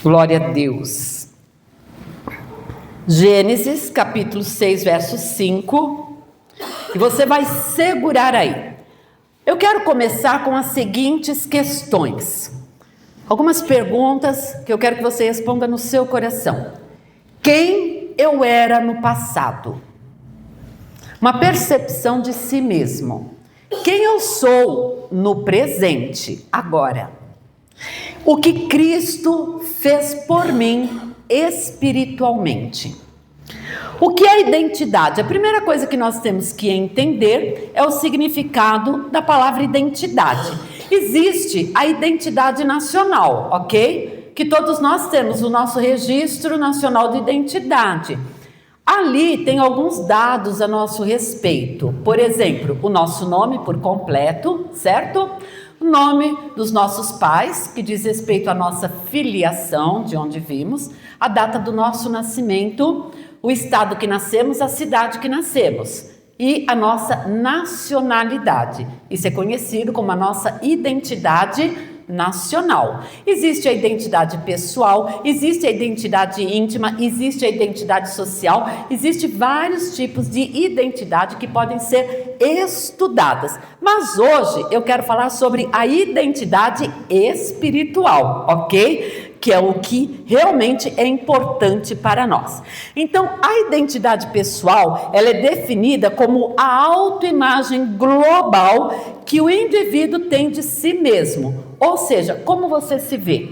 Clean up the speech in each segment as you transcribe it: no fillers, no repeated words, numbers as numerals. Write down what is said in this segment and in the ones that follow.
Glória a Deus. Gênesis, capítulo 6, verso 5. E você vai segurar aí. Eu quero começar com as seguintes questões. Algumas perguntas que eu quero que você responda no seu coração. Quem eu era no passado? Uma percepção de si mesmo. Quem eu sou no presente, agora? O que Cristo fez por mim espiritualmente. O que é identidade? A primeira coisa que nós temos que entender é o significado da palavra identidade. Existe a identidade nacional, ok? Que todos nós temos, o nosso Registro Nacional de Identidade. Ali tem alguns dados a nosso respeito. Por exemplo, o nosso nome por completo, certo? O nome dos nossos pais, que diz respeito à nossa filiação, de onde vimos, a data do nosso nascimento, o estado que nascemos, a cidade que nascemos e a nossa nacionalidade. Isso é conhecido como a nossa identidade nacional. Existe a identidade pessoal, existe a identidade íntima, existe a identidade social, existe vários tipos de identidade que podem ser estudadas. Mas hoje eu quero falar sobre a identidade espiritual, ok? Que é o que realmente é importante para nós. Então, a identidade pessoal, ela é definida como a autoimagem global que o indivíduo tem de si mesmo. Ou seja, como você se vê?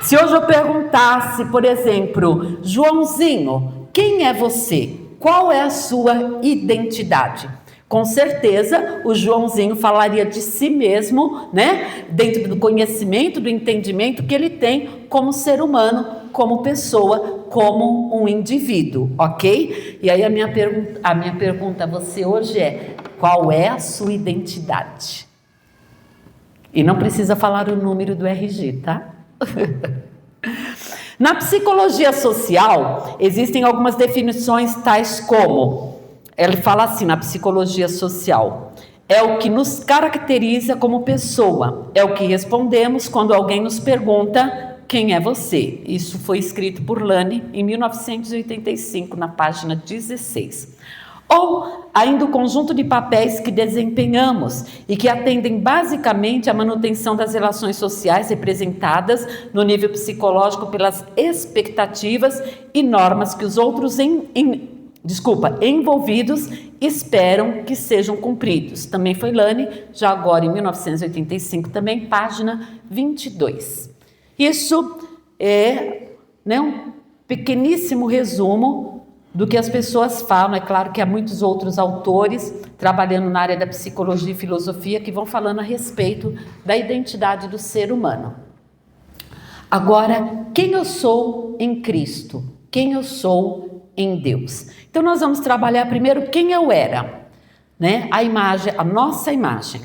Se hoje eu perguntasse, por exemplo, Joãozinho, quem é você? Qual é a sua identidade? Com certeza, o Joãozinho falaria de si mesmo, né? Dentro do conhecimento, do entendimento que ele tem como ser humano, como pessoa, como um indivíduo, ok? E aí a minha pergunta a você hoje é: qual é a sua identidade? E não precisa falar o número do RG, tá? Na psicologia social, existem algumas definições tais como... Ele fala assim na psicologia social: é o que nos caracteriza como pessoa, é o que respondemos quando alguém nos pergunta quem é você. Isso foi escrito por Lane em 1985, na página 16. Ou ainda o conjunto de papéis que desempenhamos e que atendem basicamente à manutenção das relações sociais representadas no nível psicológico pelas expectativas e normas que os outros envolvidos esperam que sejam cumpridos. Também foi Lane, já agora em 1985, também página 22. Isso é, um pequeníssimo resumo do que as pessoas falam. É claro que há muitos outros autores trabalhando na área da psicologia e filosofia que vão falando a respeito da identidade do ser humano. Agora, quem eu sou em Cristo? Quem eu sou em Deus? Então nós vamos trabalhar primeiro quem eu era, né? A imagem, a nossa imagem.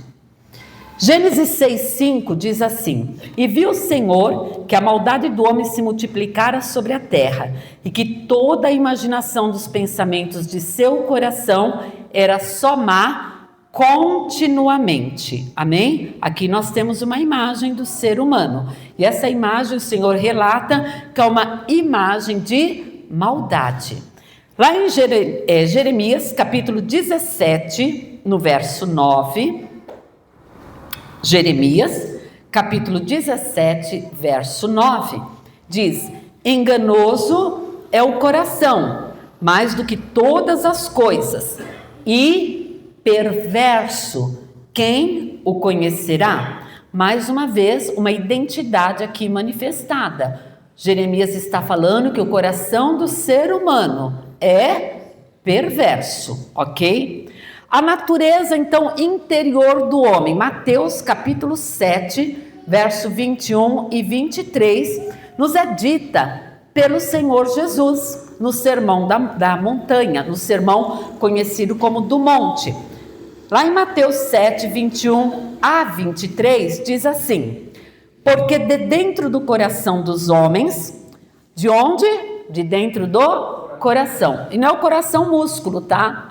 Gênesis 6:5 diz assim: e viu o Senhor que a maldade do homem se multiplicara sobre a terra, e que toda a imaginação dos pensamentos de seu coração era só má continuamente. Amém? Aqui nós temos uma imagem do ser humano, e essa imagem o Senhor relata que é uma imagem de maldade. Lá em Jeremias, capítulo 17, no verso 9, Jeremias, capítulo 17, verso 9, diz: enganoso é o coração, mais do que todas as coisas, e perverso, quem o conhecerá? Mais uma vez, uma identidade aqui manifestada. Jeremias está falando que o coração do ser humano é perverso, ok? A natureza, então, interior do homem. Mateus, capítulo 7, verso 21 e 23, nos é dita pelo Senhor Jesus no sermão da montanha, no sermão conhecido como do monte. Lá em Mateus 7, 21 a 23, diz assim: porque de dentro do coração dos homens, de onde? De dentro do coração. E não é o coração músculo, tá?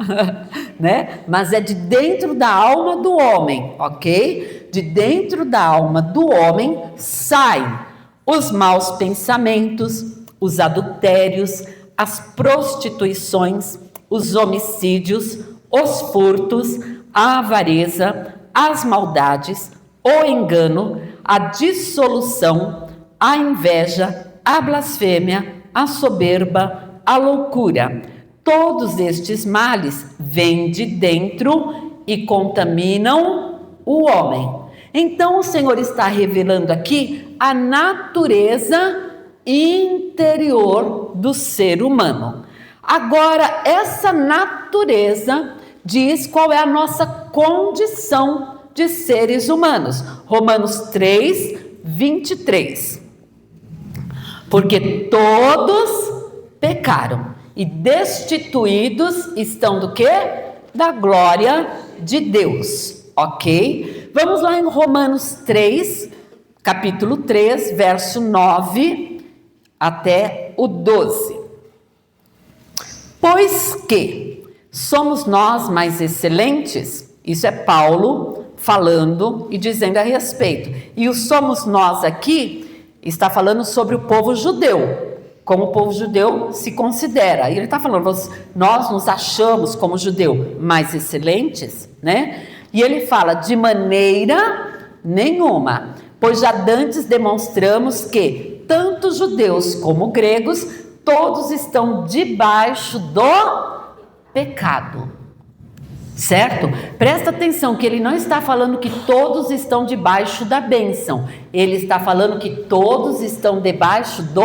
Né? Mas é de dentro da alma do homem, ok? De dentro da alma do homem saem os maus pensamentos, os adultérios, as prostituições, os homicídios, os furtos, a avareza, as maldades, o engano, a dissolução, a inveja, a blasfêmia, a soberba, a loucura. Todos estes males vêm de dentro e contaminam o homem. Então o Senhor está revelando aqui a natureza interior do ser humano. Agora, essa natureza diz qual é a nossa condição de seres humanos. Romanos 3, 23. Porque todos pecaram e destituídos estão do quê? Da glória de Deus, ok? Vamos lá em Romanos 3, capítulo 3, verso 9 até o 12. Pois que somos nós mais excelentes? Isso é Paulo falando e dizendo a respeito. E o somos nós aqui está falando sobre o povo judeu, como o povo judeu se considera. E ele está falando, nós nos achamos como judeu mais excelentes, né? E ele fala, de maneira nenhuma, pois já dantes demonstramos que tanto judeus como gregos, todos estão debaixo do pecado. Certo? Presta atenção que ele não está falando que todos estão debaixo da bênção. Ele está falando que todos estão debaixo do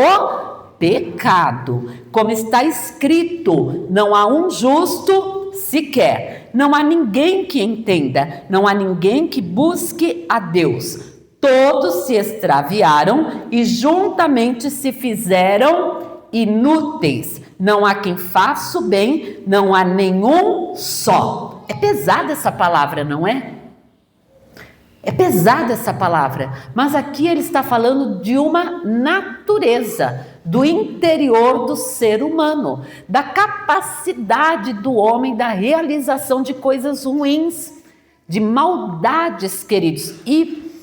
pecado. Como está escrito, não há um justo sequer. Não há ninguém que entenda. Não há ninguém que busque a Deus. Todos se extraviaram e juntamente se fizeram inúteis. Não há quem faça o bem, não há nenhum só. É pesada essa palavra, não é? É pesada essa palavra, mas aqui ele está falando de uma natureza, do interior do ser humano, da capacidade do homem, da realização de coisas ruins, de maldades, queridos. E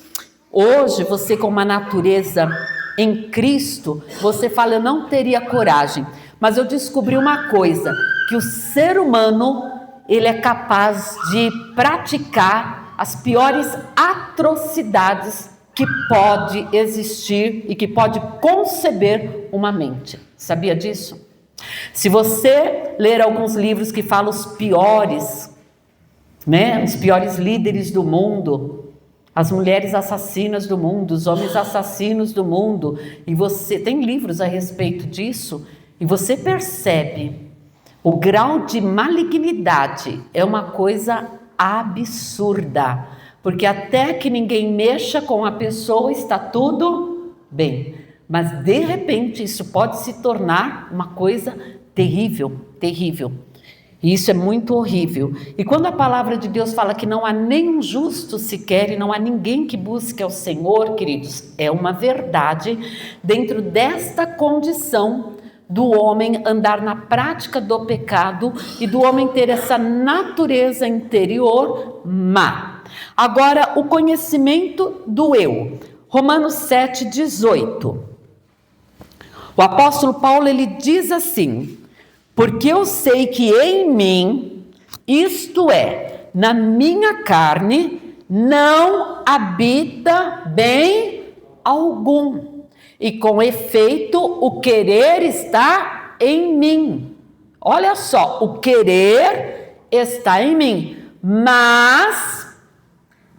hoje você com uma natureza em Cristo, você fala, eu não teria coragem, mas eu descobri uma coisa, que o ser humano, ele é capaz de praticar as piores atrocidades que pode existir e que pode conceber uma mente. Sabia disso? Se você ler alguns livros que falam os piores, né, os piores líderes do mundo, as mulheres assassinas do mundo, os homens assassinos do mundo, e você tem livros a respeito disso, e você percebe o grau de malignidade é uma coisa absurda, porque até que ninguém mexa com a pessoa está tudo bem, mas de repente isso pode se tornar uma coisa terrível, terrível. E isso é muito horrível. E quando a palavra de Deus fala que não há nenhum justo sequer e não há ninguém que busque ao Senhor, queridos, é uma verdade dentro desta condição do homem andar na prática do pecado e do homem ter essa natureza interior má. Agora, o conhecimento do eu. Romanos 7, 18. O apóstolo Paulo, ele diz assim, porque eu sei que em mim, isto é, na minha carne, não habita bem algum. E com efeito, o querer está em mim. Olha só, o querer está em mim, mas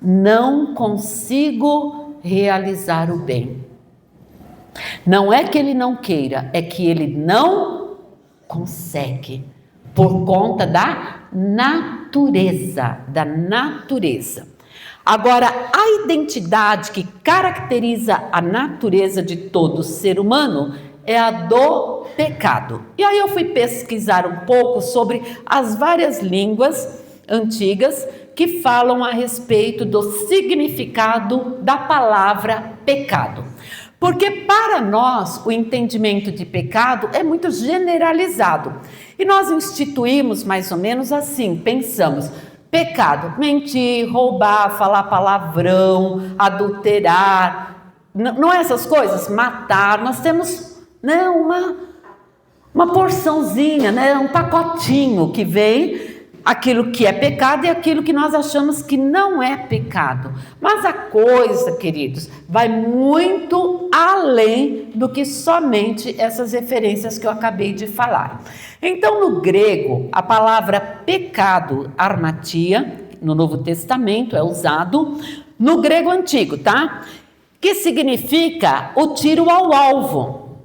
não consigo realizar o bem. Não é que ele não queira, é que ele não consegue, por conta da natureza, Agora, a identidade que caracteriza a natureza de todo ser humano é a do pecado. E aí eu fui pesquisar um pouco sobre as várias línguas antigas que falam a respeito do significado da palavra pecado. Porque para nós o entendimento de pecado é muito generalizado. E nós instituímos mais ou menos assim, pensamos, pecado, mentir, roubar, falar palavrão, adulterar, não é essas coisas? Matar, nós temos, né, uma porçãozinha, né, um pacotinho que vem aquilo que é pecado e aquilo que nós achamos que não é pecado. Mas a coisa, queridos, vai muito além do que somente essas referências que eu acabei de falar. Então, no grego, a palavra pecado, armatia, no Novo Testamento é usado no grego antigo, tá? Que significa o tiro ao alvo.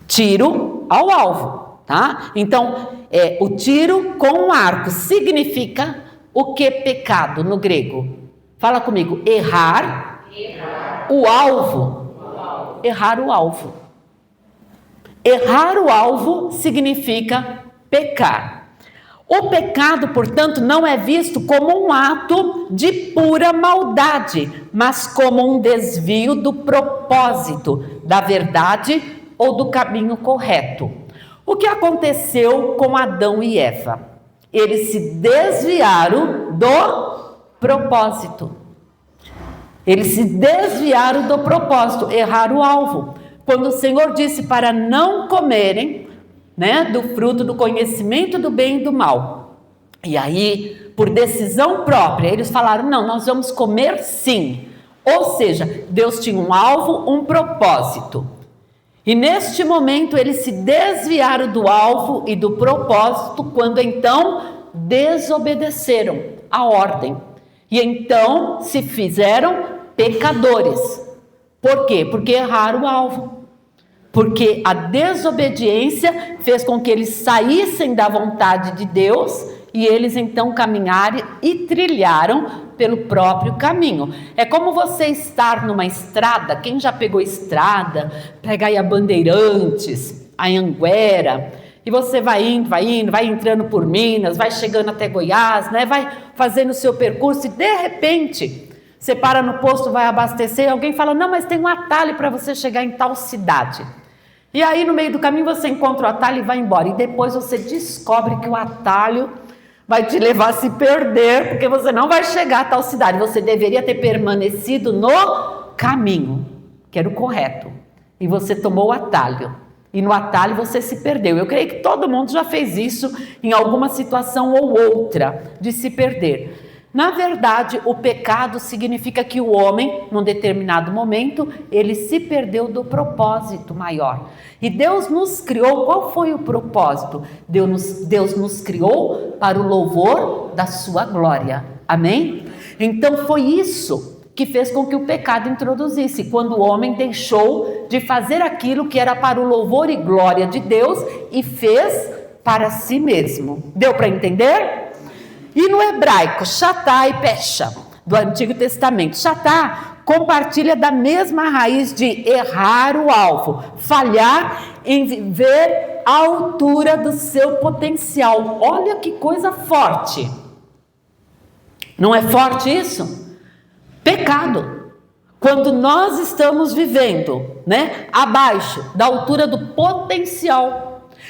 Tiro ao alvo, tá? Então, o tiro com um arco significa o que pecado no grego? Fala comigo, errar o alvo. Errar o alvo. Errar o alvo significa pecar. O pecado, portanto, não é visto como um ato de pura maldade, mas como um desvio do propósito, da verdade ou do caminho correto. O que aconteceu com Adão e Eva? Eles se desviaram do propósito. Eles se desviaram do propósito, erraram o alvo. Quando o Senhor disse para não comerem, né, do fruto do conhecimento do bem e do mal. E aí, por decisão própria, eles falaram, não, nós vamos comer sim. Ou seja, Deus tinha um alvo, um propósito. E neste momento eles se desviaram do alvo e do propósito quando então desobedeceram a ordem. E então se fizeram pecadores. Por quê? Porque erraram o alvo. Porque a desobediência fez com que eles saíssem da vontade de Deus e eles então caminharam e trilharam pelo próprio caminho. É como você estar numa estrada, quem já pegou estrada, pega aí a Bandeirantes, a Anhanguera, e você vai indo, vai entrando por Minas, vai chegando até Goiás, né? Vai fazendo o seu percurso e de repente você para no posto, vai abastecer e alguém fala, não, mas tem um atalho para você chegar em tal cidade. E aí no meio do caminho você encontra o atalho e vai embora. E depois você descobre que o atalho vai te levar a se perder, porque você não vai chegar a tal cidade. Você deveria ter permanecido no caminho, que era o correto. E você tomou o atalho. E no atalho você se perdeu. Eu creio que todo mundo já fez isso em alguma situação ou outra, de se perder. Na verdade, o pecado significa que o homem, num determinado momento, ele se perdeu do propósito maior. E Deus nos criou, qual foi o propósito? Deus nos criou para o louvor da sua glória. Amém? Então foi isso que fez com que o pecado introduzisse, quando o homem deixou de fazer aquilo que era para o louvor e glória de Deus e fez para si mesmo. Deu para entender? E no hebraico, chatá e pecha, do Antigo Testamento. Chatá compartilha da mesma raiz de errar o alvo, falhar em ver a altura do seu potencial. Olha que coisa forte. Não é forte isso? Pecado. Quando nós estamos vivendo, né, abaixo da altura do potencial.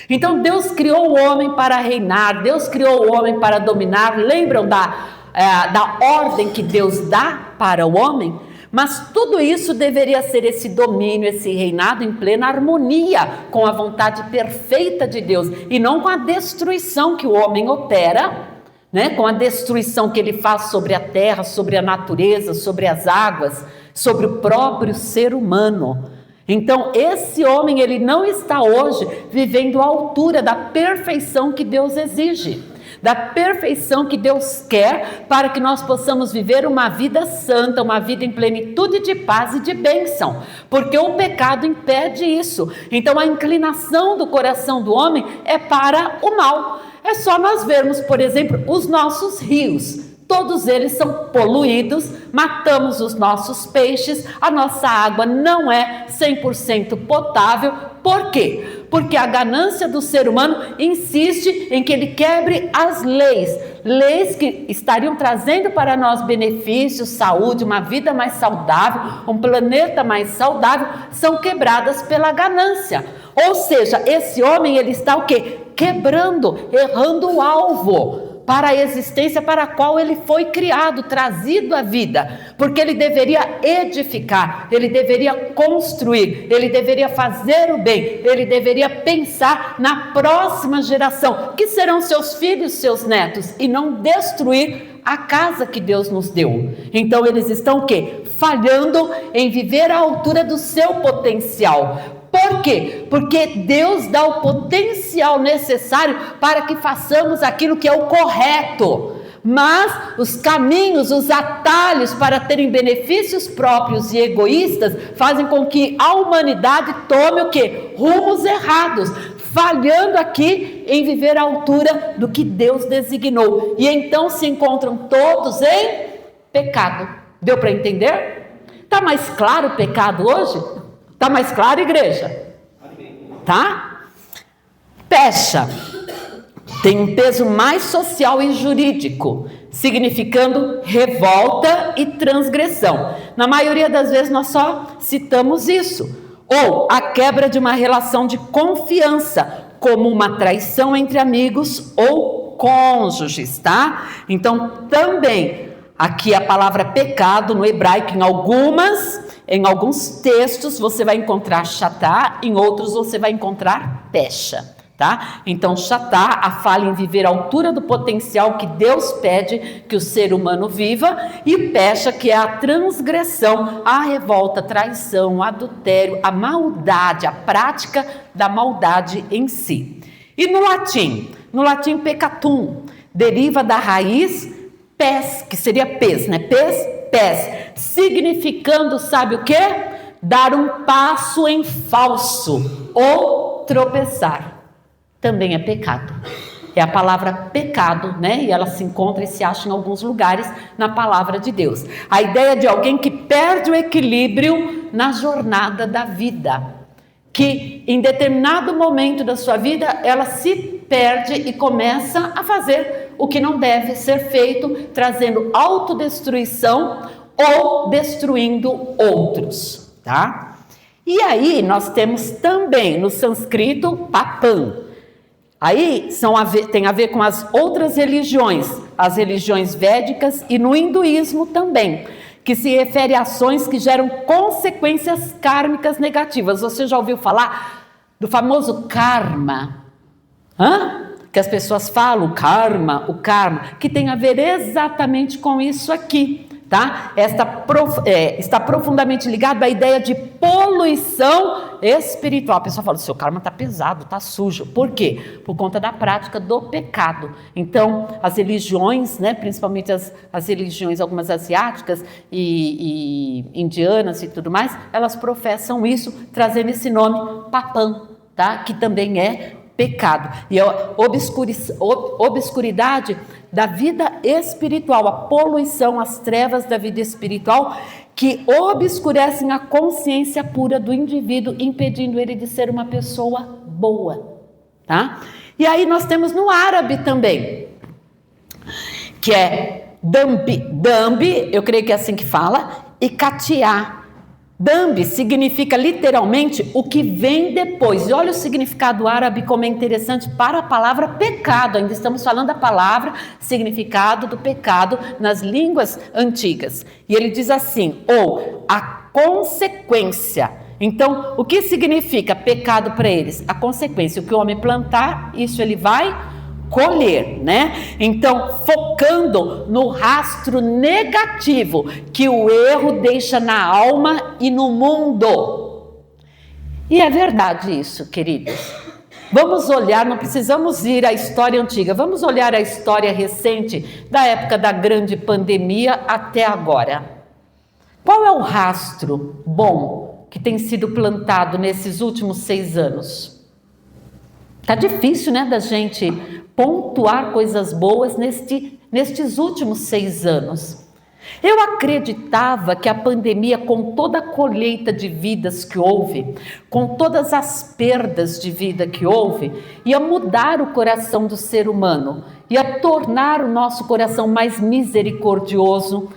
Então Deus criou o homem para reinar, Deus criou o homem para dominar. Lembram da ordem que Deus dá para o homem? Mas tudo isso deveria ser esse domínio, esse reinado em plena harmonia com a vontade perfeita de Deus e não com a destruição que o homem opera, né? Com a destruição que ele faz sobre a terra, sobre a natureza, sobre as águas, sobre o próprio ser humano. Então, esse homem, ele não está hoje vivendo à altura da perfeição que Deus exige, da perfeição que Deus quer para que nós possamos viver uma vida santa, uma vida em plenitude de paz e de bênção, porque o pecado impede isso. Então, a inclinação do coração do homem é para o mal. É só nós vermos, por exemplo, os nossos rios. Todos eles são poluídos, matamos os nossos peixes, a nossa água não é 100% potável. Por quê? Porque a ganância do ser humano insiste em que ele quebre as leis que estariam trazendo para nós benefícios, saúde, uma vida mais saudável, um planeta mais saudável, são quebradas pela ganância. Ou seja, esse homem, ele está o quê? Quebrando, errando o alvo, para a existência para a qual ele foi criado, trazido à vida, porque ele deveria edificar, ele deveria construir, ele deveria fazer o bem, ele deveria pensar na próxima geração, que serão seus filhos, seus netos, e não destruir a casa que Deus nos deu. Então eles estão o quê? Falhando em viver à altura do seu potencial. Por quê? Porque Deus dá o potencial necessário para que façamos aquilo que é o correto. Mas os caminhos, os atalhos para terem benefícios próprios e egoístas fazem com que a humanidade tome o quê? Rumos errados, falhando aqui em viver à altura do que Deus designou. E então se encontram todos em pecado. Deu para entender? Está mais claro o pecado hoje? Está mais claro, igreja? Tá? Pecha tem um peso mais social e jurídico, significando revolta e transgressão. Na maioria das vezes nós só citamos isso. Ou a quebra de uma relação de confiança, como uma traição entre amigos ou cônjuges, tá? Então também aqui a palavra pecado no hebraico em alguns textos você vai encontrar chatá, em outros você vai encontrar pecha, tá? Então chatá, a falha em viver à altura do potencial que Deus pede que o ser humano viva, e pecha, que é a transgressão, a revolta, a traição, o adultério, a maldade, a prática da maldade em si. E no latim peccatum, deriva da raiz pes, que seria pes, né? Pes, significando, sabe o que? Dar um passo em falso ou tropeçar. Também é pecado. É a palavra pecado, né? E ela se encontra e se acha em alguns lugares na palavra de Deus. A ideia de alguém que perde o equilíbrio na jornada da vida, que em determinado momento da sua vida ela se perde e começa a fazer o que não deve ser feito, trazendo autodestruição ou destruindo outros, tá? E aí nós temos também no sânscrito papam. Aí tem a ver com as outras religiões, as religiões védicas, e no hinduísmo também, que se refere a ações que geram consequências kármicas negativas. Você já ouviu falar do famoso karma? Que as pessoas falam, o karma, que tem a ver exatamente com isso aqui, tá? Está profundamente ligado à ideia de poluição espiritual. A pessoa fala, o seu karma está pesado, está sujo. Por quê? Por conta da prática do pecado. Então, as religiões, né, principalmente as religiões, algumas asiáticas e indianas e tudo mais, elas professam isso, trazendo esse nome papam, tá? Que também é pecado, e a obscuridade da vida espiritual, a poluição, as trevas da vida espiritual, que obscurecem a consciência pura do indivíduo, impedindo ele de ser uma pessoa boa, tá? E aí nós temos no árabe também, que é dambi, eu creio que é assim que fala, e katiá. Dambi significa literalmente o que vem depois. E olha o significado árabe como é interessante para a palavra pecado. Ainda estamos falando da palavra significado do pecado nas línguas antigas. E ele diz assim, ou a consequência. Então, o que significa pecado para eles? A consequência, o que o homem plantar, isso ele vai colher, né? Então, focando no rastro negativo que o erro deixa na alma e no mundo. E é verdade isso, queridos. Vamos olhar, não precisamos ir à história antiga, vamos olhar a história recente, da época da grande pandemia até agora. Qual é o rastro bom que tem sido plantado nesses últimos 6 anos? Tá difícil, né, da gente pontuar coisas boas nestes últimos 6 anos. Eu acreditava que a pandemia, com toda a colheita de vidas que houve, com todas as perdas de vida que houve, ia mudar o coração do ser humano, ia tornar o nosso coração mais misericordioso,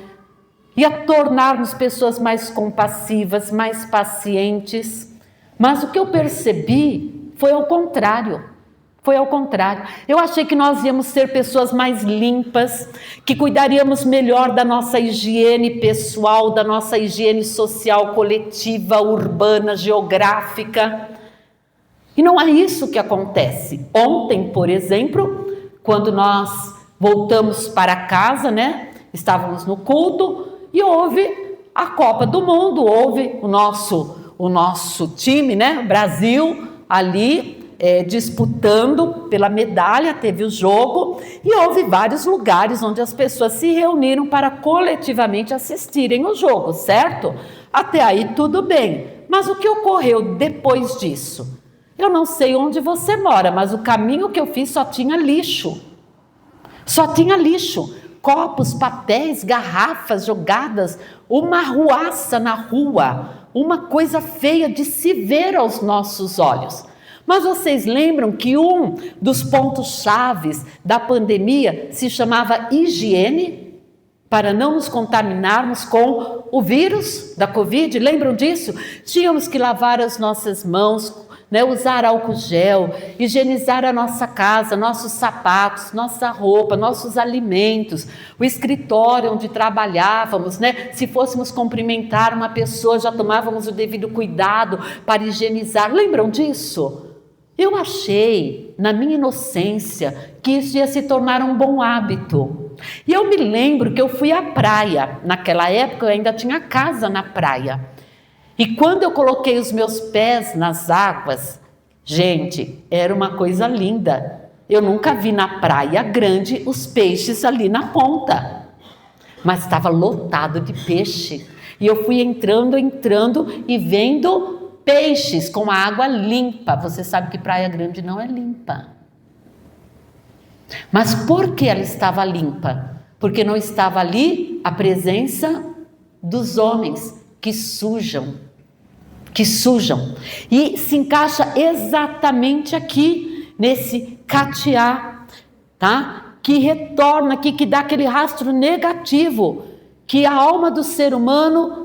ia tornar-nos pessoas mais compassivas, mais pacientes. Mas o que eu percebi foi ao contrário. Foi ao contrário. Eu achei que nós íamos ser pessoas mais limpas, que cuidaríamos melhor da nossa higiene pessoal, da nossa higiene social, coletiva, urbana, geográfica. E não é isso que acontece. Ontem, por exemplo, quando nós voltamos para casa, né? Estávamos no culto e houve a Copa do Mundo, houve o nosso time, né? Brasil ali disputando pela medalha, teve o jogo e houve vários lugares onde as pessoas se reuniram para coletivamente assistirem o jogo, certo? Até aí tudo bem, mas o que ocorreu depois disso? Eu não sei onde você mora, mas o caminho que eu fiz só tinha lixo, copos, papéis, garrafas jogadas, uma ruaça na rua, uma coisa feia de se ver aos nossos olhos. Mas vocês lembram que um dos pontos chaves da pandemia se chamava higiene? Para não nos contaminarmos com o vírus da Covid, lembram disso? Tínhamos que lavar as nossas mãos, né, usar álcool gel, higienizar a nossa casa, nossos sapatos, nossa roupa, nossos alimentos, o escritório onde trabalhávamos, né? Se fôssemos cumprimentar uma pessoa, já tomávamos o devido cuidado para higienizar. Lembram disso? Eu achei, na minha inocência, que isso ia se tornar um bom hábito. E eu me lembro que eu fui à praia. Naquela época eu ainda tinha casa na praia. E quando eu coloquei os meus pés nas águas, gente, era uma coisa linda. Eu nunca vi na praia grande os peixes ali na ponta. Mas estava lotado de peixe. E eu fui entrando e vendo peixes com a água limpa. Você sabe que Praia Grande não é limpa. Mas por que ela estava limpa? Porque não estava ali a presença dos homens que sujam. E se encaixa exatamente aqui, nesse catear, tá? Que retorna aqui, que dá aquele rastro negativo que a alma do ser humano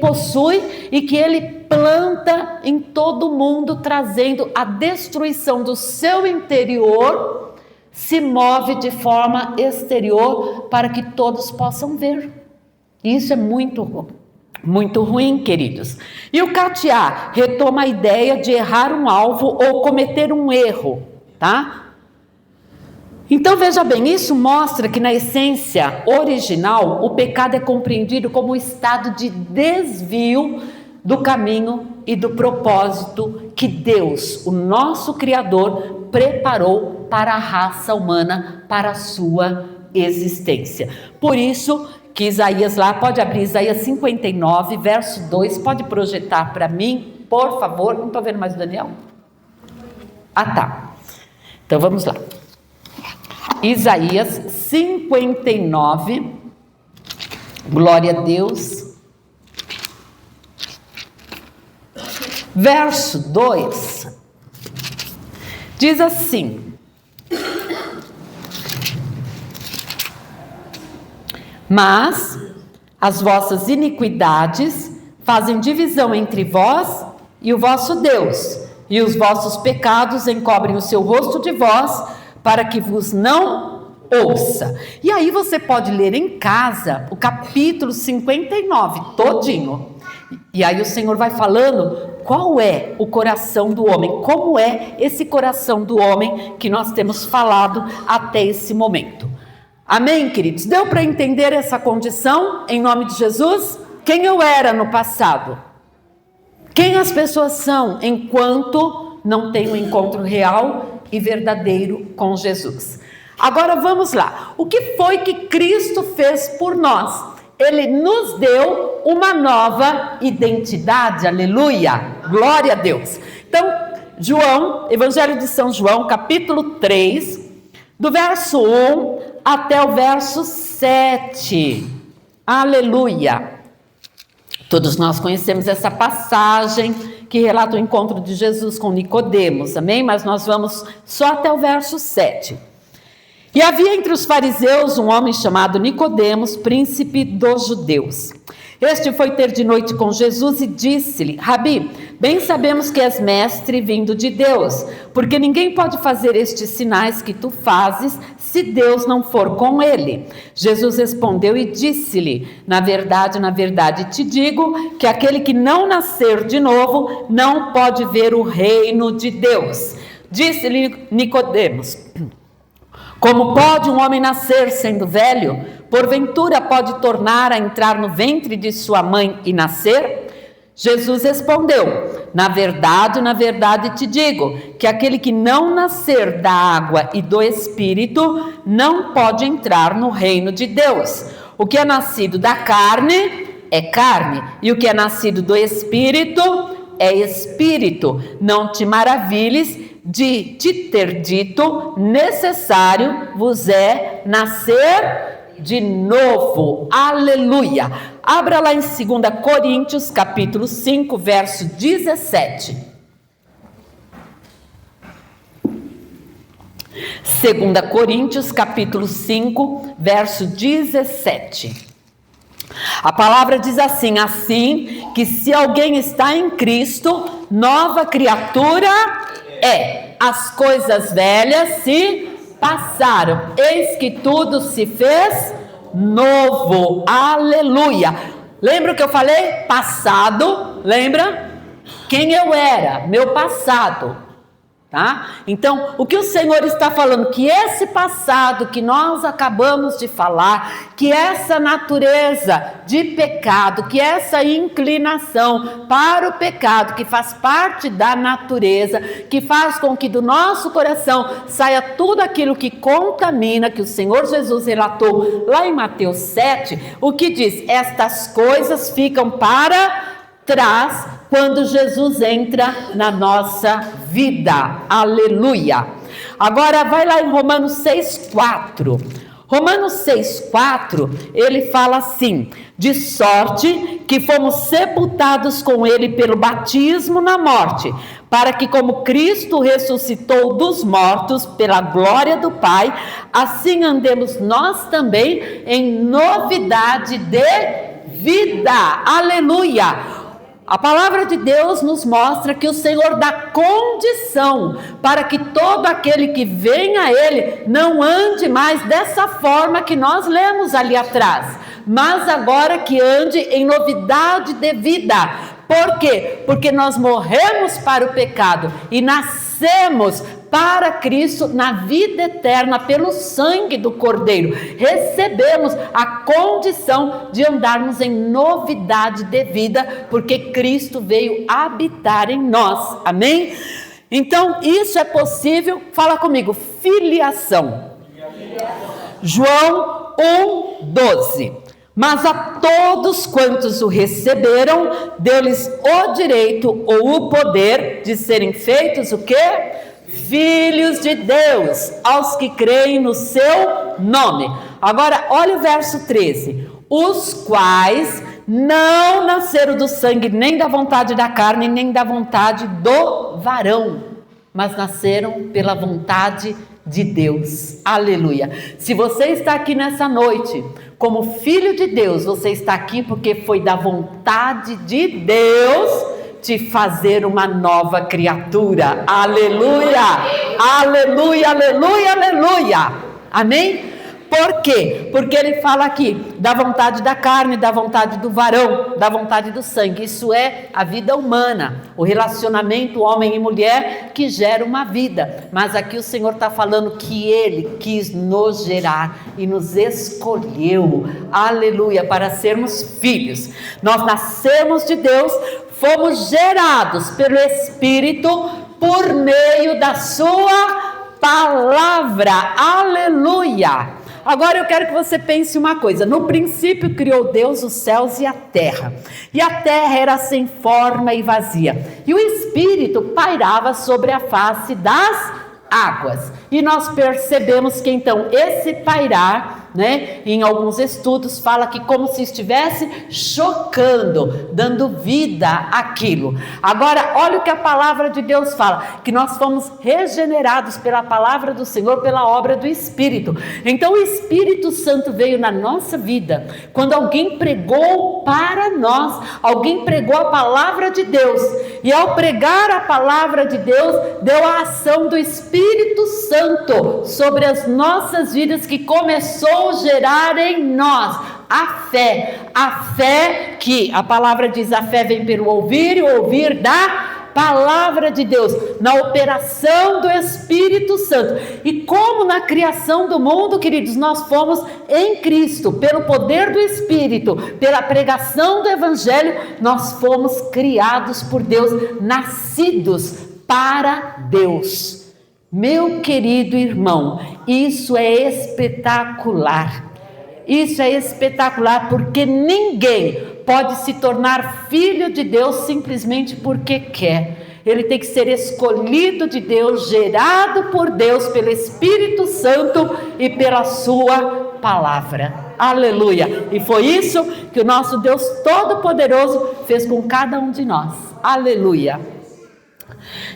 possui e que ele planta em todo mundo, trazendo a destruição do seu interior, se move de forma exterior para que todos possam ver. Isso é muito ruim, queridos. E o catear retoma a ideia de errar um alvo ou cometer um erro, tá? Então veja bem, isso mostra que na essência original o pecado é compreendido como um estado de desvio do caminho e do propósito que Deus, o nosso Criador, preparou para a raça humana, para a sua existência. Por isso que Isaías lá, pode abrir Isaías 59, verso 2, pode projetar para mim, por favor. Não estou vendo mais o Daniel? Ah, tá. Então vamos lá. Isaías 59, glória a Deus. Verso 2, diz assim: mas as vossas iniquidades fazem divisão entre vós e o vosso Deus, e os vossos pecados encobrem o seu rosto de vós, para que vos não ouça. E aí você pode ler em casa o capítulo 59 todinho. E aí o Senhor vai falando qual é o coração do homem, como é esse coração do homem que nós temos falado até esse momento. Amém, queridos? Deu para entender essa condição em nome de Jesus? Quem eu era no passado? Quem as pessoas são enquanto não tem um encontro real e verdadeiro com Jesus? Agora vamos lá. O que foi que Cristo fez por nós? Ele nos deu uma nova identidade, aleluia, glória a Deus. Então, Evangelho de São João, capítulo 3, do verso 1 até o verso 7, aleluia. Todos nós conhecemos essa passagem que relata o encontro de Jesus com Nicodemos, amém? Mas nós vamos só até o verso 7. E havia entre os fariseus um homem chamado Nicodemos, príncipe dos judeus. Este foi ter de noite com Jesus e disse-lhe: Rabi, Bem sabemos que és mestre vindo de Deus, porque ninguém pode fazer estes sinais que tu fazes se Deus não for com ele. Jesus respondeu e disse-lhe: na verdade te digo que aquele que não nascer de novo não pode ver o reino de Deus. Disse-lhe Nicodemos: como pode um homem nascer sendo velho? Porventura pode tornar a entrar no ventre de sua mãe e nascer? Jesus respondeu: na verdade te digo, que aquele que não nascer da água e do Espírito não pode entrar no reino de Deus. O que é nascido da carne é carne, e o que é nascido do Espírito é Espírito. Não te maravilhes de te ter dito: necessário vos é nascer de novo. Aleluia. Abra lá em 2 Coríntios, capítulo 5, verso 17. 2 Coríntios, capítulo 5, verso 17. A palavra diz assim: assim que se alguém está em Cristo, nova criatura é. As coisas velhas se passaram, eis que tudo se fez novo. Aleluia. Lembra o que eu falei? Passado. Lembra? Quem eu era? Meu passado. Tá? Então, o que o Senhor está falando? Que esse passado que nós acabamos de falar, que essa natureza de pecado, que essa inclinação para o pecado, que faz parte da natureza, que faz com que do nosso coração saia tudo aquilo que contamina, que o Senhor Jesus relatou lá em Mateus 7, o que diz? Estas coisas ficam para trás quando Jesus entra na nossa vida. Aleluia. Agora vai lá em Romanos 6,4. Romanos 6,4, ele fala assim: de sorte que fomos sepultados com ele pelo batismo na morte, para que como Cristo ressuscitou dos mortos pela glória do Pai, assim andemos nós também em novidade de vida. Aleluia. A palavra de Deus nos mostra que o Senhor dá condição para que todo aquele que vem a Ele não ande mais dessa forma que nós lemos ali atrás, mas agora que ande em novidade de vida. Por quê? Porque nós morremos para o pecado e nascemos para Cristo na vida eterna pelo sangue do Cordeiro. Recebemos a condição de andarmos em novidade de vida, porque Cristo veio habitar em nós. Amém? Então, isso é possível. Fala comigo, filiação. João 1,12. Mas a todos quantos o receberam, deu-lhes o direito ou o poder de serem feitos o quê? Filhos de Deus, aos que creem no seu nome. Agora, olha o verso 13. Os quais não nasceram do sangue, nem da vontade da carne, nem da vontade do varão, mas nasceram pela vontade de Deus. Aleluia. Se você está aqui nessa noite como filho de Deus, você está aqui porque foi da vontade de Deus te fazer uma nova criatura. Aleluia, aleluia, aleluia, aleluia. Amém? Por quê? Porque ele fala aqui da vontade da carne, da vontade do varão, da vontade do sangue. Isso é a vida humana, o relacionamento homem e mulher que gera uma vida. Mas aqui o Senhor está falando que Ele quis nos gerar e nos escolheu, aleluia, para sermos filhos. Nós nascemos de Deus, fomos gerados pelo Espírito por meio da sua palavra, aleluia. Agora eu quero que você pense uma coisa. No princípio criou Deus os céus e a terra era sem forma e vazia, e o Espírito pairava sobre a face das águas. E nós percebemos que então esse pairar né? Em alguns estudos fala que como se estivesse chocando, dando vida àquilo. Agora, olha o que a palavra de Deus fala, que nós fomos regenerados pela palavra do Senhor, pela obra do Espírito. Então o Espírito Santo veio na nossa vida, quando alguém pregou para nós, alguém pregou a palavra de Deus, e ao pregar a palavra de Deus, deu a ação do Espírito Santo sobre as nossas vidas, que começou a gerar em nós a fé que a palavra diz, a fé vem pelo ouvir e o ouvir da palavra de Deus, na operação do Espírito Santo. E como na criação do mundo, queridos, nós fomos em Cristo, pelo poder do Espírito, pela pregação do Evangelho, nós fomos criados por Deus, nascidos para Deus. Meu querido irmão, isso é espetacular. Isso é espetacular, porque ninguém pode se tornar filho de Deus simplesmente porque quer. Ele tem que ser escolhido de Deus, gerado por Deus, pelo Espírito Santo e pela sua palavra. Aleluia! E foi isso que o nosso Deus Todo-Poderoso fez com cada um de nós. Aleluia!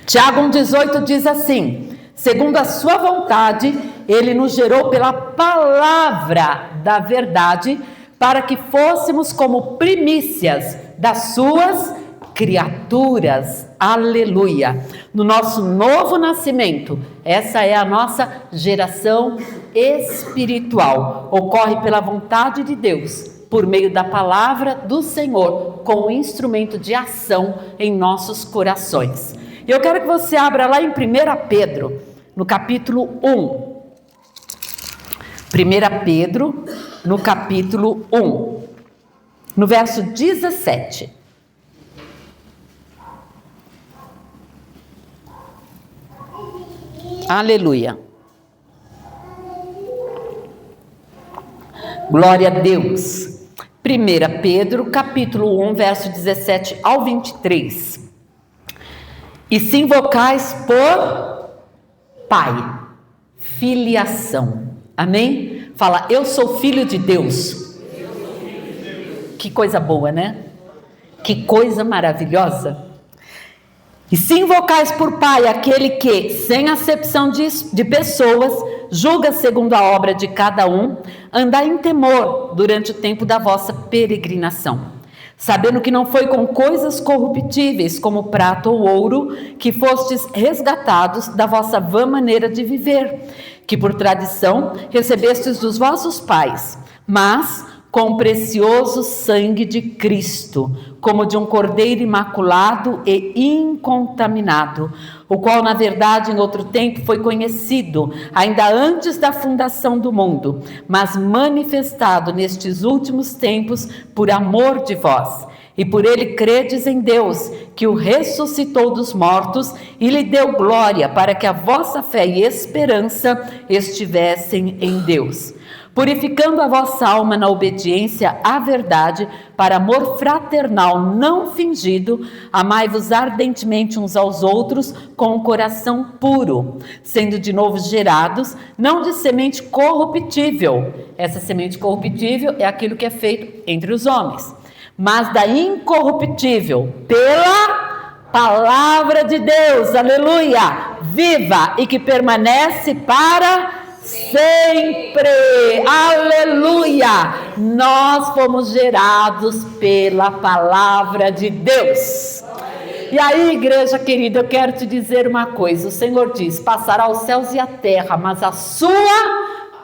Tiago 1,18 diz assim: segundo a sua vontade, ele nos gerou pela palavra da verdade, para que fôssemos como primícias das suas criaturas. Aleluia! No nosso novo nascimento, essa é a nossa geração espiritual. Ocorre pela vontade de Deus, por meio da palavra do Senhor, como instrumento de ação em nossos corações. E eu quero que você abra lá em 1 Pedro, no capítulo 1. 1 Pedro, no capítulo 1, no verso 17. Aleluia. Glória a Deus. 1 Pedro, capítulo 1, verso 17 ao 23. E se invocais por Pai, filiação. Amém? Fala, eu sou filho de Deus. Que coisa boa, né? Que coisa maravilhosa. E se invocais por Pai aquele que, sem acepção de pessoas, julga segundo a obra de cada um, andai em temor durante o tempo da vossa peregrinação, sabendo que não foi com coisas corruptíveis, como prata ou ouro, que fostes resgatados da vossa vã maneira de viver, que por tradição recebestes dos vossos pais, mas com o precioso sangue de Cristo, como de um cordeiro imaculado e incontaminado, o qual, na verdade, em outro tempo foi conhecido, ainda antes da fundação do mundo, mas manifestado nestes últimos tempos por amor de vós. E por ele credes em Deus, que o ressuscitou dos mortos e lhe deu glória, para que a vossa fé e esperança estivessem em Deus. Purificando a vossa alma na obediência à verdade, para amor fraternal não fingido, amai-vos ardentemente uns aos outros com um coração puro, sendo de novo gerados, não de semente corruptível. Essa semente corruptível é aquilo que é feito entre os homens, mas da incorruptível, pela palavra de Deus, aleluia, viva e que permanece para sempre, aleluia. Nós fomos gerados pela palavra de Deus. E aí, igreja querida, eu quero te dizer uma coisa. O Senhor diz, passará os céus e a terra, mas a sua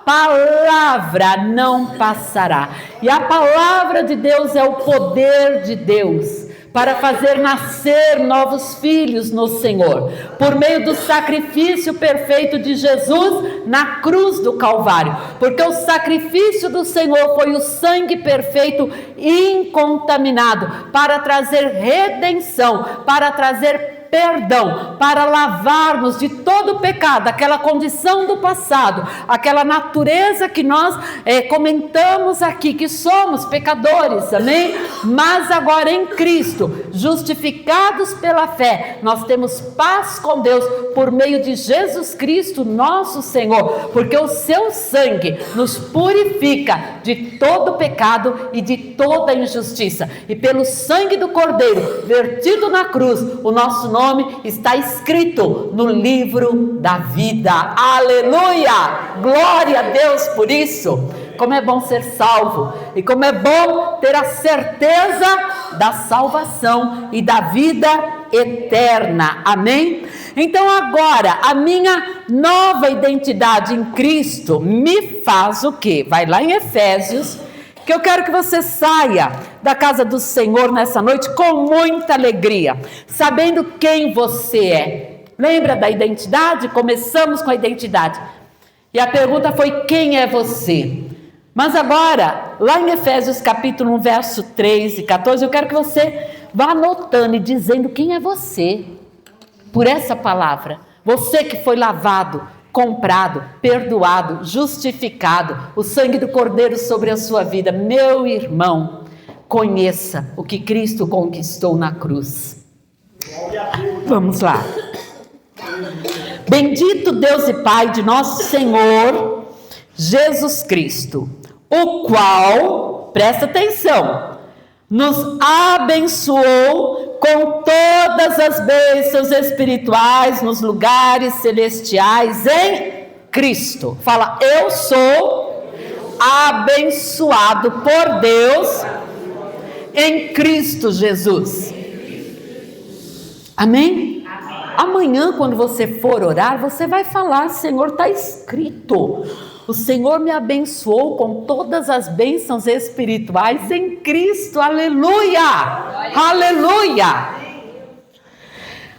palavra não passará. E a palavra de Deus é o poder de Deus para fazer nascer novos filhos no Senhor, por meio do sacrifício perfeito de Jesus na cruz do Calvário, porque o sacrifício do Senhor foi o sangue perfeito incontaminado, para trazer redenção, para trazer perdão, para lavar-nos de todo o pecado, aquela condição do passado, aquela natureza que nós comentamos aqui, que somos pecadores, amém? Mas agora em Cristo, justificados pela fé, nós temos paz com Deus por meio de Jesus Cristo, nosso Senhor, porque o seu sangue nos purifica de todo pecado e de toda injustiça. E pelo sangue do Cordeiro vertido na cruz, o nosso nome está escrito no livro da vida. Aleluia! Glória a Deus por isso. Como é bom ser salvo e como é bom ter a certeza da salvação e da vida eterna. Amém? Então agora, a minha nova identidade em Cristo me faz o quê? Vai lá em Efésios, que eu quero que você saia da casa do Senhor nessa noite com muita alegria, sabendo quem você é. Lembra da identidade? Começamos com a identidade. E a pergunta foi: quem é você? Mas agora, lá em Efésios capítulo 1, verso 3 e 14, eu quero que você vá anotando e dizendo quem é você, por essa palavra. Você que foi lavado, comprado, perdoado, justificado, o sangue do Cordeiro sobre a sua vida. Meu irmão, conheça o que Cristo conquistou na cruz. Vamos lá. Bendito Deus e Pai de nosso Senhor Jesus Cristo, o qual, presta atenção, nos abençoou com todas as bênçãos espirituais nos lugares celestiais em Cristo. Fala: eu sou abençoado por Deus em Cristo Jesus. Amém? Amanhã, quando você for orar, você vai falar: Senhor, está escrito. O Senhor me abençoou com todas as bênçãos espirituais em Cristo. Aleluia! Aleluia!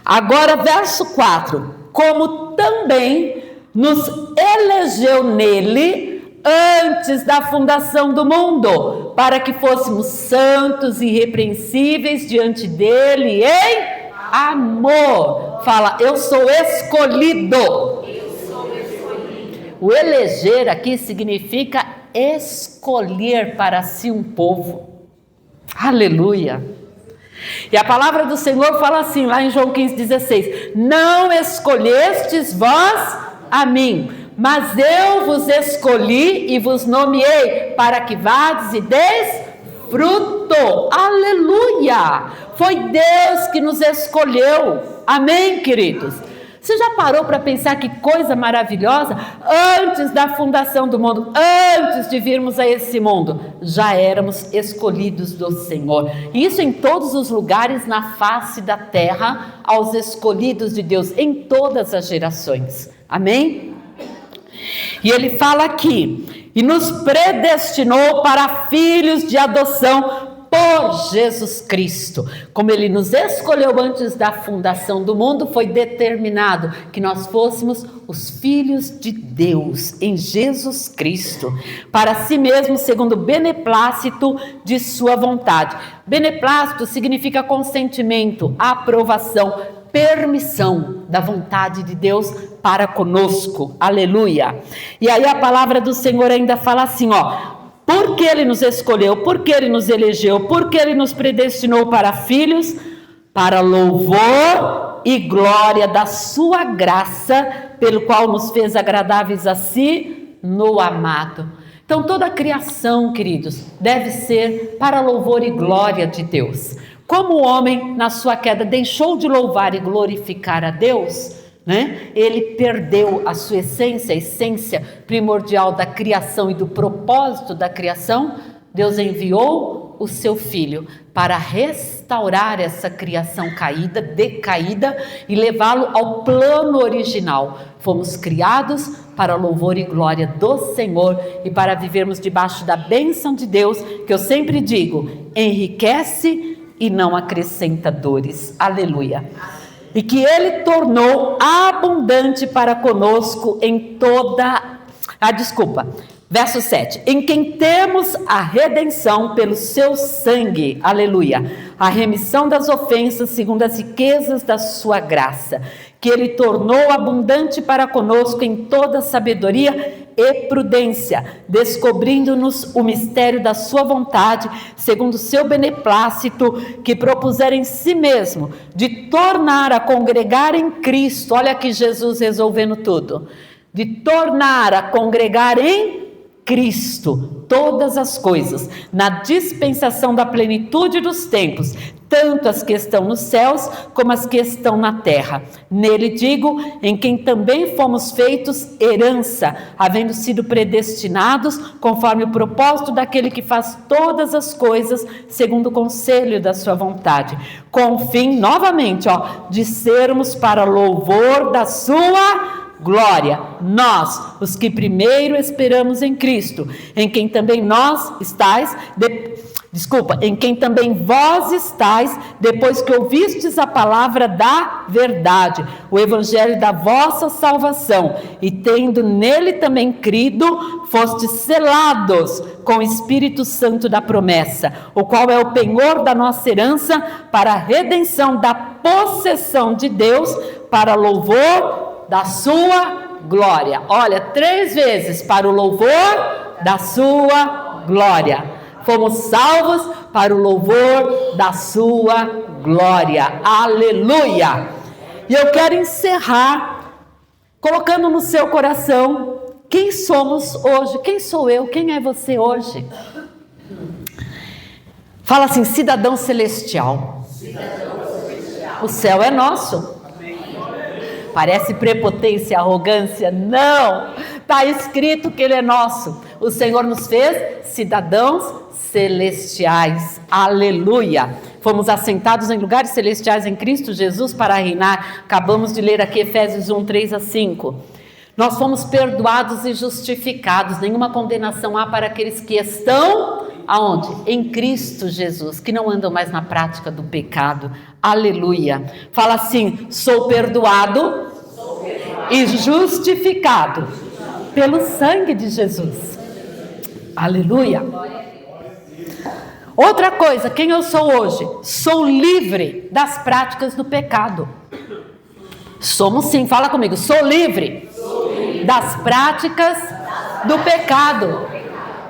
Agora, verso 4. Como também nos elegeu nele antes da fundação do mundo, para que fôssemos santos e irrepreensíveis diante dele em amor. Fala: eu sou escolhido. O eleger aqui significa escolher para si um povo. Aleluia! E a palavra do Senhor fala assim, lá em João 15,16: não escolhestes vós a mim, mas eu vos escolhi e vos nomeei para que vades e deis fruto. Aleluia! Foi Deus que nos escolheu. Amém, queridos? Você já parou para pensar que coisa maravilhosa? Antes da fundação do mundo, antes de virmos a esse mundo, já éramos escolhidos do Senhor. Isso em todos os lugares na face da terra, aos escolhidos de Deus, em todas as gerações. Amém? E ele fala aqui: e nos predestinou para filhos de adoção por Jesus Cristo. Como ele nos escolheu antes da fundação do mundo, foi determinado que nós fôssemos os filhos de Deus em Jesus Cristo, para si mesmo, segundo o beneplácito de sua vontade. Beneplácito significa consentimento, aprovação, permissão da vontade de Deus para conosco. Aleluia! E aí a palavra do Senhor ainda fala assim, porque ele nos escolheu, porque ele nos elegeu, porque ele nos predestinou para filhos, para louvor e glória da sua graça, pelo qual nos fez agradáveis a si no amado. Então toda a criação, queridos, deve ser para louvor e glória de Deus. Como o homem, na sua queda, deixou de louvar e glorificar a Deus, ele perdeu a sua essência, a essência primordial da criação e do propósito da criação. Deus enviou o seu Filho para restaurar essa criação caída, decaída, e levá-lo ao plano original. Fomos criados para louvor e glória do Senhor e para vivermos debaixo da bênção de Deus, que eu sempre digo, enriquece e não acrescenta dores. Aleluia! E que ele tornou abundante para conosco em toda... Verso 7. Em quem temos a redenção pelo seu sangue. Aleluia. A remissão das ofensas segundo as riquezas da sua graça. Que ele tornou abundante para conosco em toda sabedoria e prudência, descobrindo-nos o mistério da sua vontade, segundo o seu beneplácito, que propuser em si mesmo, de tornar a congregar em Cristo, olha aqui Jesus resolvendo tudo, de tornar a congregar em Cristo todas as coisas, na dispensação da plenitude dos tempos, tanto as que estão nos céus como as que estão na terra. Nele digo, em quem também fomos feitos herança, havendo sido predestinados conforme o propósito daquele que faz todas as coisas segundo o conselho da sua vontade, com o fim, novamente, de sermos para louvor da sua glória, nós, os que primeiro esperamos em Cristo, em quem também em quem também vós estáis, depois que ouvistes a palavra da verdade, o evangelho da vossa salvação, e tendo nele também crido, fostes selados com o Espírito Santo da promessa, o qual é o penhor da nossa herança para a redenção da possessão de Deus, para louvor da sua glória. Olha, 3 vezes, para o louvor da sua glória. Fomos salvos para o louvor da sua glória. Aleluia! E eu quero encerrar colocando no seu coração quem somos hoje. Quem sou eu? Quem é você hoje? Fala assim, cidadão celestial. O céu é nosso. Parece prepotência, arrogância. Não! Está escrito que Ele é nosso. O Senhor nos fez cidadãos celestiais. Aleluia! Fomos assentados em lugares celestiais em Cristo Jesus para reinar. Acabamos de ler aqui Efésios 1, 3-5. Nós fomos perdoados e justificados. Nenhuma condenação há para aqueles que estão... Aonde? Em Cristo Jesus, que não andam mais na prática do pecado. Aleluia. Fala assim, sou perdoado e justificado pelo sangue de Jesus. Aleluia. Outra coisa, quem eu sou hoje? Sou livre das práticas do pecado. Somos sim, fala comigo, sou livre das práticas do pecado.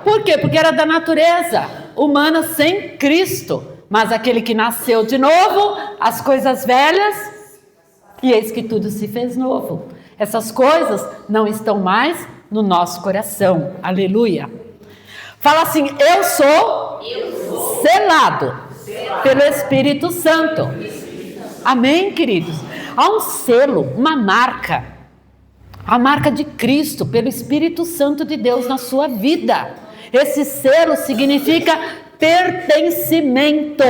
Por quê? Porque era da natureza humana sem Cristo. Mas aquele que nasceu de novo, as coisas velhas, e eis que tudo se fez novo. Essas coisas não estão mais no nosso coração. Aleluia. Fala assim, eu sou selado pelo Espírito Santo. Amém, queridos? Há um selo, uma marca. A marca de Cristo pelo Espírito Santo de Deus na sua vida. Esse selo significa pertencimento.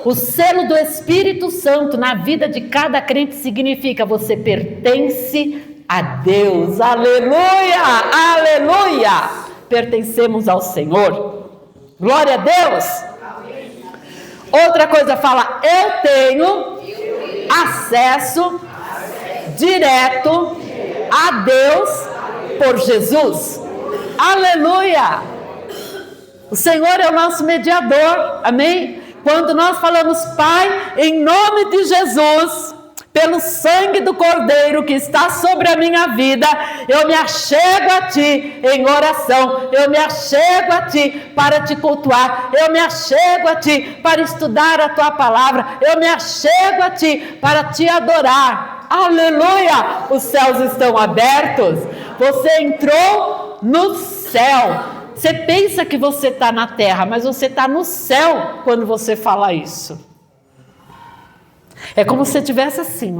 O selo do Espírito Santo na vida de cada crente significa você pertence a Deus. Aleluia! Aleluia! Pertencemos ao Senhor. Glória a Deus! Outra coisa fala, eu tenho acesso direto a Deus por Jesus. Aleluia! O Senhor é o nosso mediador, amém? Quando nós falamos, Pai, em nome de Jesus, pelo sangue do Cordeiro que está sobre a minha vida, eu me achego a Ti em oração, eu me achego a Ti para Te cultuar, eu me achego a Ti para estudar a Tua palavra, eu me achego a Ti para Te adorar. Aleluia! Os céus estão abertos, você entrou no céu. Você pensa que você está na terra, mas você está no céu quando você fala isso. É como se você estivesse assim,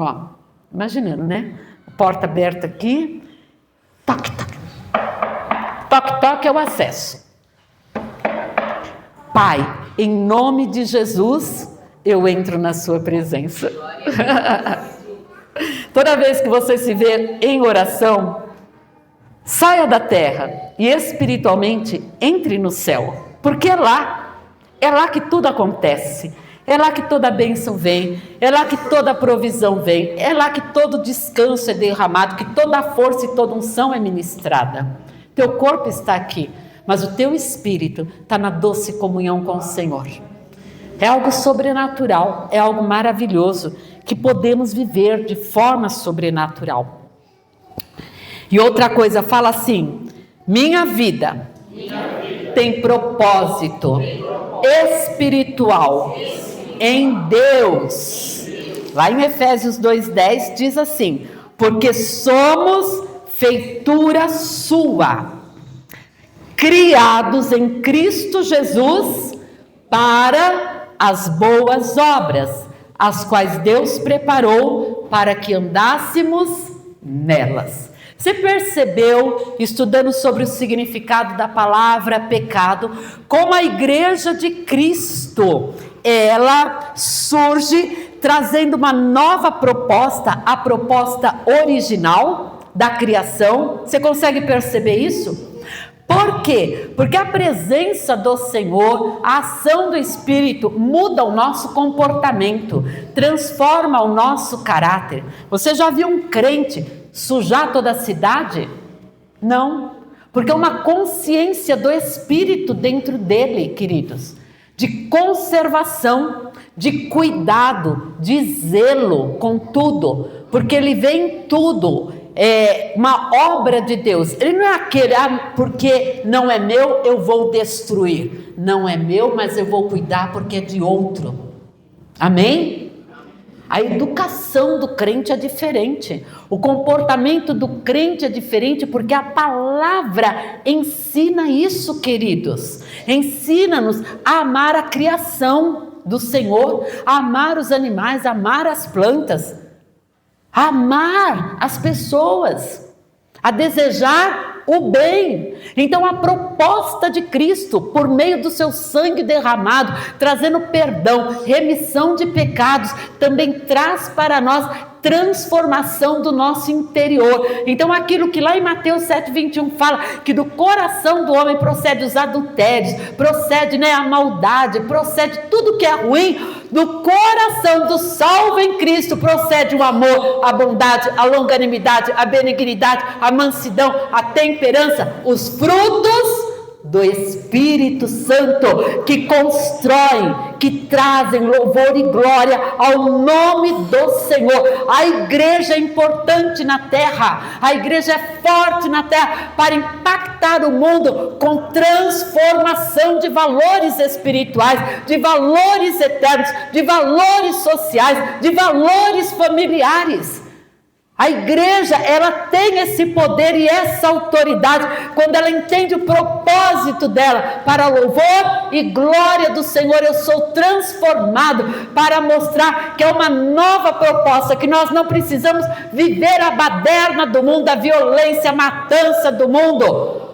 imaginando, né? Porta aberta aqui, toque, toque. Toque, toque é o acesso. Pai, em nome de Jesus, eu entro na sua presença. Toda vez que você se vê em oração, saia da terra e espiritualmente entre no céu, porque é lá que tudo acontece, é lá que toda bênção vem, é lá que toda provisão vem, é lá que todo descanso é derramado, que toda força e toda unção é ministrada. Teu corpo está aqui, mas o teu espírito está na doce comunhão com o Senhor. É algo sobrenatural, é algo maravilhoso, que podemos viver de forma sobrenatural. E outra coisa, fala assim: minha vida tem propósito espiritual em Deus. Lá em Efésios 2:10 diz assim: porque somos feitura sua, criados em Cristo Jesus para as boas obras, as quais Deus preparou para que andássemos nelas. Você percebeu, estudando sobre o significado da palavra pecado, como a igreja de Cristo, ela surge trazendo uma nova proposta, a proposta original da criação? Você consegue perceber isso? Por quê? Porque a presença do Senhor, a ação do Espírito muda o nosso comportamento, transforma o nosso caráter. Você já viu um crente sujar toda a cidade? Não, porque é uma consciência do Espírito dentro dele, queridos, de conservação, de cuidado, de zelo com tudo, porque ele vê em tudo uma obra de Deus. Ele não é aquele, porque não é meu, eu vou destruir. Não é meu, mas eu vou cuidar porque é de outro. Amém? A educação do crente é diferente, o comportamento do crente é diferente, porque a palavra ensina isso, queridos. Ensina-nos a amar a criação do Senhor, a amar os animais, a amar as plantas, a amar as pessoas, a desejar o bem. Então a proposta de Cristo, por meio do seu sangue derramado, trazendo perdão, remissão de pecados, também traz para nós transformação do nosso interior. Então aquilo que lá em Mateus 7:21 fala, que do coração do homem procede os adultérios, procede a maldade, procede tudo que é ruim. Do coração do salvo em Cristo procede o amor, a bondade, a longanimidade, a benignidade, a mansidão, a temperança, os frutos do Espírito Santo, que constroem, que trazem louvor e glória ao nome do Senhor. A igreja é importante na terra, a igreja é forte na terra para impactar o mundo com transformação de valores espirituais, de valores eternos, de valores sociais, de valores familiares. A igreja, ela tem esse poder e essa autoridade quando ela entende o propósito dela para louvor e glória do Senhor. Eu sou transformado para mostrar que é uma nova proposta, que nós não precisamos viver a baderna do mundo, a violência, a matança do mundo,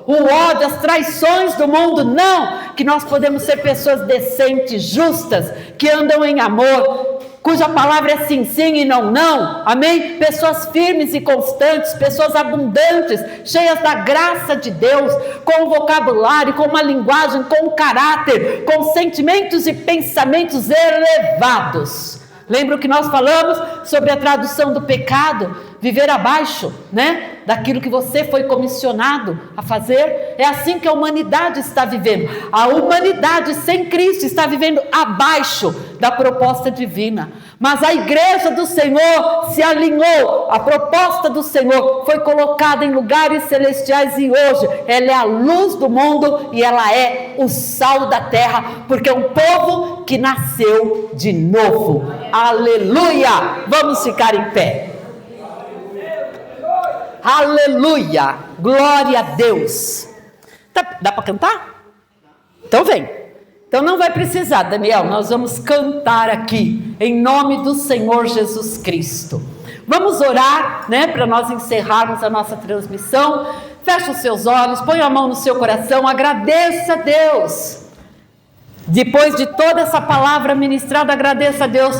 o ódio, as traições do mundo. Não, que nós podemos ser pessoas decentes, justas, que andam em amor, cuja palavra é sim, sim e não, não, amém? Pessoas firmes e constantes, pessoas abundantes, cheias da graça de Deus, com um vocabulário, com uma linguagem, com um caráter, com sentimentos e pensamentos elevados. Lembra o que nós falamos sobre a tradução do pecado? Viver abaixo, daquilo que você foi comissionado a fazer. É assim que a humanidade está vivendo. A humanidade sem Cristo está vivendo abaixo da proposta divina. Mas a igreja do Senhor se alinhou. A proposta do Senhor foi colocada em lugares celestiais e hoje ela é a luz do mundo e ela é o sal da terra, porque é um povo que nasceu de novo. Aleluia! Vamos ficar em pé. Aleluia, glória a Deus. Dá para cantar? Então vem. Então não vai precisar, Daniel, nós vamos cantar aqui, em nome do Senhor Jesus Cristo. Vamos orar, para nós encerrarmos a nossa transmissão. Feche os seus olhos, põe a mão no seu coração, agradeça a Deus. Depois de toda essa palavra ministrada, agradeça a Deus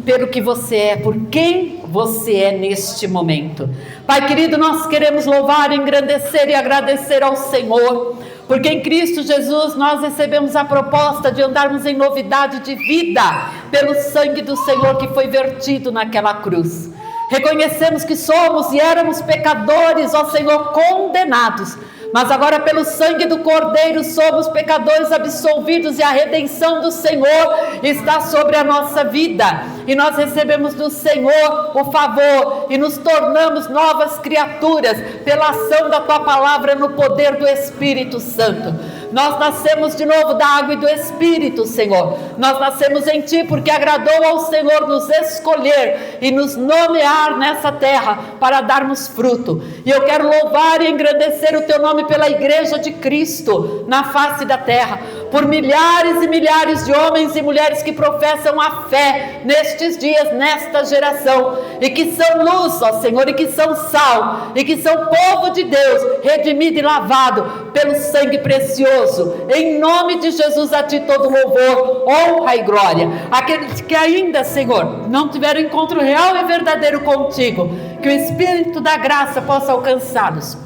pelo que você é, por quem você é neste momento. Pai querido, nós queremos louvar, engrandecer e agradecer ao Senhor, porque em Cristo Jesus nós recebemos a proposta de andarmos em novidade de vida, pelo sangue do Senhor que foi vertido naquela cruz. Reconhecemos que somos e éramos pecadores, ó Senhor, condenados, mas agora pelo sangue do Cordeiro somos pecadores absolvidos e a redenção do Senhor está sobre a nossa vida, e nós recebemos do Senhor o favor e nos tornamos novas criaturas pela ação da Tua palavra no poder do Espírito Santo. Nós nascemos de novo da água e do Espírito, Senhor. Nós nascemos em Ti porque agradou ao Senhor nos escolher e nos nomear nessa terra para darmos fruto. E eu quero louvar e engrandecer o Teu nome pela Igreja de Cristo na face da terra, por milhares e milhares de homens e mulheres que professam a fé nestes dias, nesta geração, e que são luz, ó Senhor, e que são sal, e que são povo de Deus, redimido e lavado pelo sangue precioso. Em nome de Jesus, a Ti todo louvor, honra e glória. Aqueles que ainda, Senhor, não tiveram encontro real e verdadeiro contigo, que o Espírito da graça possa alcançá-los,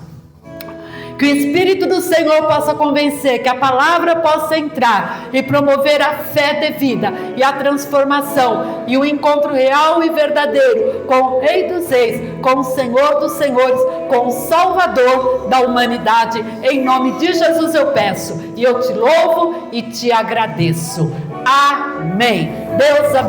que o Espírito do Senhor possa convencer, que a palavra possa entrar e promover a fé devida e a transformação e o encontro real e verdadeiro com o Rei dos Reis, com o Senhor dos Senhores, com o Salvador da humanidade. Em nome de Jesus eu peço, e eu te louvo e te agradeço. Amém. Deus abençoe.